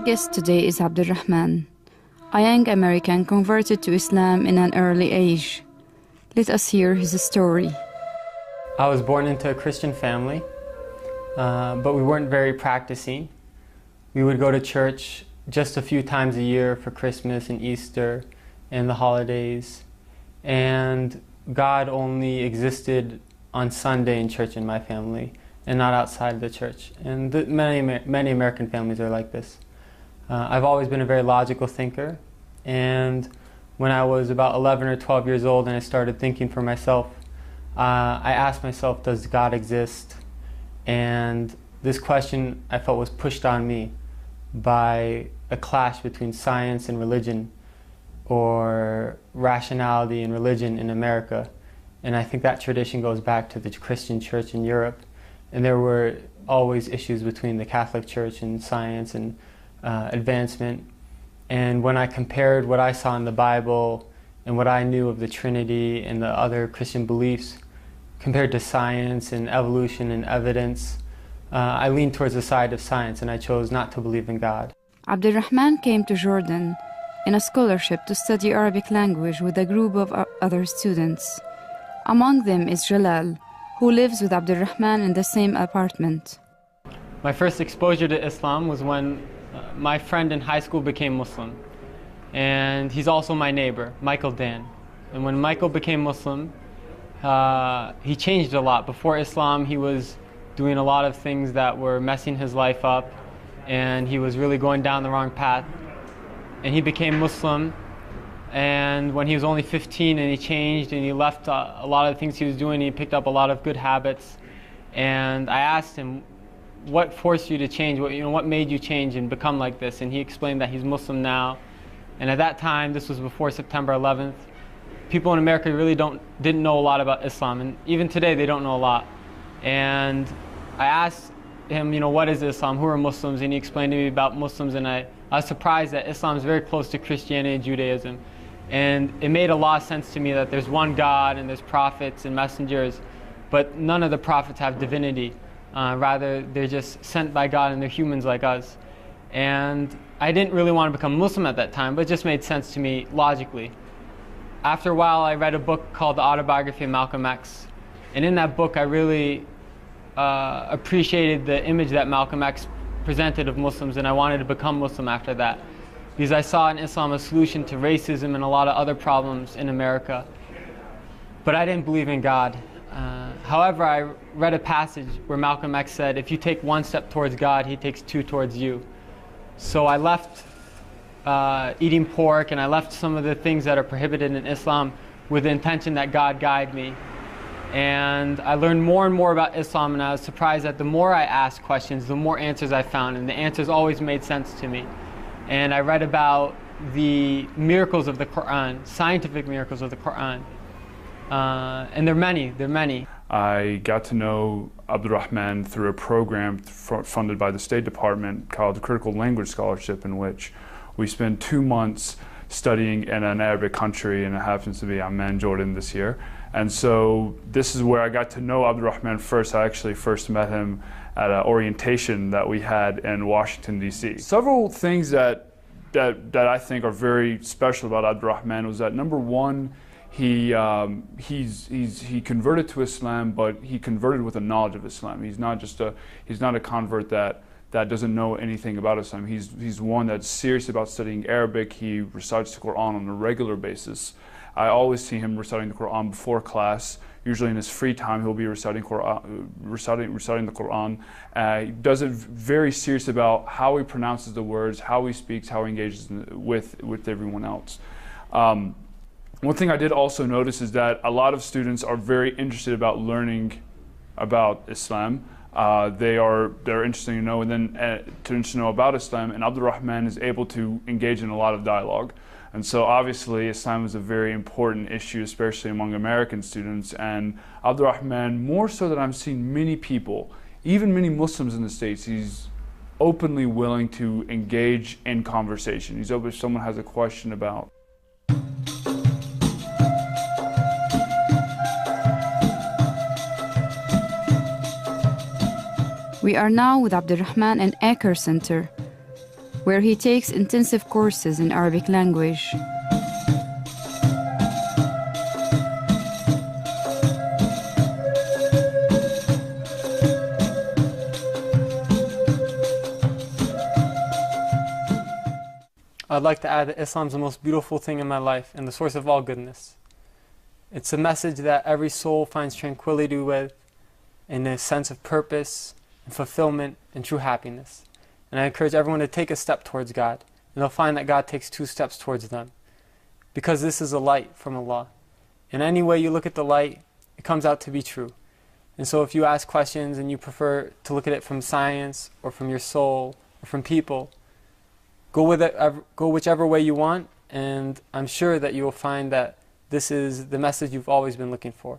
guest today is Abdulrahman, a young American converted to Islam in an early age. Let us hear his story. I was born into a Christian family, but we weren't very practicing. We would go to church just a few times a year for Christmas and Easter and the holidays. And God only existed on Sunday in church in my family and not outside the church. And many American families are like this. I've always been a very logical thinker, and when I was about 11 or 12 years old and I started thinking for myself, I asked myself, does God exist? And this question I felt was pushed on me by a clash between science and religion, or rationality and religion in America. And I think that tradition goes back to the Christian church in Europe. And there were always issues between the Catholic Church and science and advancement. And when I compared what I saw in the Bible and what I knew of the Trinity and the other Christian beliefs compared to science and evolution and evidence, I leaned towards the side of science, and I chose not to believe in God. Abdulrahman came to Jordan in a scholarship to study Arabic language with a group of other students. Among them is Jalal, who lives with Abdulrahman in the same apartment. My first exposure to Islam was when my friend in high school became Muslim. And he's also my neighbor, Michael Dan. And when Michael became Muslim, he changed a lot. Before Islam, he was doing a lot of things that were messing his life up, and he was really going down the wrong path. And he became Muslim, and when he was only 15, and he changed, and he left a lot of the things he was doing, he picked up a lot of good habits. And I asked him, what forced you to change? What made you change and become like this? And he explained that he's Muslim now. And at that time, this was before September 11th, people in America really didn't know a lot about Islam, and even today they don't know a lot. And I asked him, what is Islam? Who are Muslims? And he explained to me about Muslims, and I was surprised that Islam is very close to Christianity and Judaism. And it made a lot of sense to me that there's one God and there's prophets and messengers, but none of the prophets have divinity. Rather, they're just sent by God and they're humans like us. And I didn't really want to become Muslim at that time, but it just made sense to me logically. After a while, I read a book called The Autobiography of Malcolm X. And in that book, I really appreciated the image that Malcolm X presented of Muslims, and I wanted to become Muslim after that, because I saw in Islam a solution to racism and a lot of other problems in America. But I didn't believe in God. However, I read a passage where Malcolm X said, if you take one step towards God, he takes two towards you. So I left eating pork, and I left some of the things that are prohibited in Islam with the intention that God guide me. And I learned more and more about Islam, and I was surprised that the more I asked questions, the more answers I found, and the answers always made sense to me. And I read about the miracles of the Quran, scientific miracles of the Quran. And they're many. I got to know Abdulrahman through a program funded by the State Department called the Critical Language Scholarship, in which we spent 2 months studying in an Arabic country, and it happens to be Amman, Jordan this year. And so this is where I got to know Abdulrahman first. I actually first met him at an orientation that we had in Washington, D.C. Several things that I think are very special about Abdulrahman was that, number one, he converted to Islam, but he converted with a knowledge of Islam. He's not a convert that doesn't know anything about Islam. He's one that's serious about studying Arabic. He recites the Quran on a regular basis. I always see him reciting the Quran before class. Usually in his free time, he'll be reciting the Quran. He does it very serious about how he pronounces the words, how he speaks, how he engages with everyone else. One thing I did also notice is that a lot of students are very interested about learning about Islam. They're interested to know, and then to know about Islam, and Abdulrahman is able to engage in a lot of dialogue. And so obviously Islam is a very important issue, especially among American students. And Abdulrahman, more so than I've seen many people, even many Muslims in the States, he's openly willing to engage in conversation. He's open if someone has a question about. We are now with Abdulrahman in Aker Center. where he takes intensive courses in Arabic language. I'd like to add that Islam is the most beautiful thing in my life and the source of all goodness. It's a message that every soul finds tranquility with, and a sense of purpose and fulfillment and true happiness. And I encourage everyone to take a step towards God, and they'll find that God takes 2 steps towards them. Because this is a light from Allah. In any way you look at the light, it comes out to be true. And so if you ask questions and you prefer to look at it from science or from your soul or from people, go whichever way you want, and I'm sure that you will find that this is the message you've always been looking for.